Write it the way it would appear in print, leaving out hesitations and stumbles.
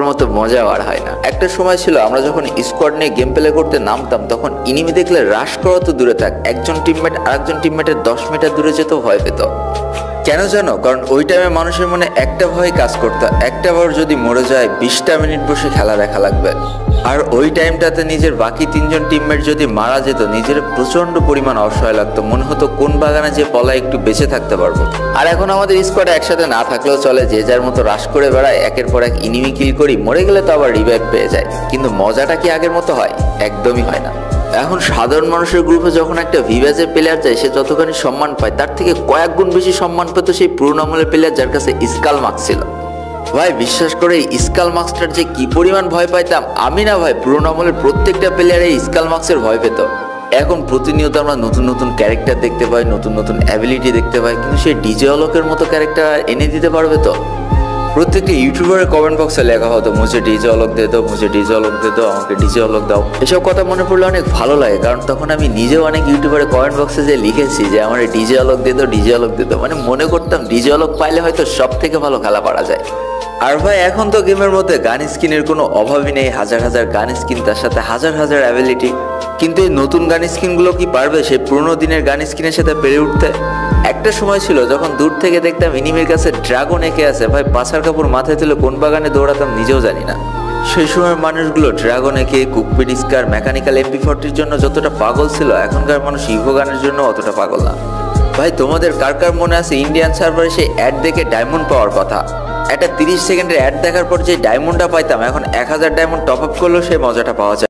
মতো মজা আর হয় না। একটা সময় ছিল আমরা যখন স্কোয়াড নিয়ে গেম প্লে করতে নামতাম তখন ইনিমি দেখলে রাশ করা তো দূরে থাক, একজন টিমমেট আরেকজন টিমমেটের 10 মিটার দূরে যেত ভয় পেত। কেন জানো? কারণ ওই টাইমে মানুষের মনে একটা ভয় কাজ করতো, একটা বার যদি মরে যায় 20টা মিনিট বসে খেলা দেখা লাগবে। আর ওই টাইমটাতে নিজের বাকি 3জন টিমমেট যদি মারা যেত নিজের প্রচন্ড পরিমাণ অসহায় লাগতো, মনে হতো কোন বাগানে যে পলায় একটু বেঁচে থাকতে পারবো। আর এখন আমাদের স্কোয়াডে একসাথে না থাকলেও চলে, যে যার মতো রাশ করে বেড়ায়, একের পর এক ইনিমি কিল করি, মরে গেলে তো আবার রিভাইভ পেয়ে যায়। কিন্তু মজাটা কি আগের মতো হয়? একদমই হয় না। এখন সাধারণ মানুষের গ্রুপে যখন একটা ভিভাজের প্লেয়ার যায় সে যতখানি সম্মান পায় তার থেকে কয়েক গুণ বেশি সম্মান পেত সেই পুরনো আমলের প্লেয়ার যার কাছে স্কাল মার্কস ছিল। ভাই বিশ্বাস করে এই স্কাল মার্কসটার যে কি পরিমাণ ভয় পাইতাম আমি না ভাই, পুরনো আমলের প্রত্যেকটা প্লেয়ার এই স্কাল মার্কসের ভয় পেত। এখন প্রতিনিয়ত আমরা নতুন নতুন ক্যারেক্টার দেখতে পাই, নতুন নতুন অ্যাবিলিটি দেখতে পাই, কিন্তু সেই ডিজে অলোকের মতো ক্যারেক্টার এনে দিতে পারবে তো? প্রত্যেকটা ইউটিউবারের কমেন্ট বক্সে লেখা হতো মুঝে ডিজে অলক দে দাও, মুঝে ডিজে অলক দে দাও, আমাকে ডিজে অলক দাও। এসব কথা মনে পড়লে অনেক ভালো লাগে, কারণ তখন আমি নিজেও অনেক ইউটিউবারের কমেন্ট বক্সে যে লিখেছি যে আমার ডিজে অলক দে দাও, ডিজে অলক দে দাও, মানে মনে করতাম ডিজে অলক পাইলে হয়তো সব থেকে ভালো খেলা পারা যায়। আর ভাই এখন তো গেমের মধ্যে গান স্কিনের কোনো অভাবই নেই, হাজার হাজার গান স্কিন, তার সাথে হাজার হাজার অ্যাবিলিটি। কিন্তু এই নতুন গান স্কিনগুলো কি পারবে সেই পুরোনো দিনের গান স্কিনের সাথে পেরে উঠতে? একটা সময় ছিল যখন দূর থেকে দেখতাম এনিমির কাছে ড্রাগন এঁকে আছে, ভাই পাছার কাপড় মাথায় তুলে কোন বাগানে দৌড়াতাম নিজেও জানি না। সেই সময়ের মানুষগুলো ড্রাগন এঁকে, কুকপিট স্কার, মেকানিক্যাল MP40 জন্য যতটা পাগল ছিল এখনকার মানুষ ইভো গানের জন্য অতটা পাগল না। ভাই তোমাদের কার কার মনে আছে ইন্ডিয়ান সার্ভারে সেই অ্যাড দেখে ডায়মন্ড পাওয়ার কথা? একটা 30 সেকেন্ডের অ্যাড দেখার পর যে ডায়মন্ডটা পাইতাম এখন 1000 ডায়মন্ড টপ আপ করলেও সেই মজাটা পাওয়া যায়।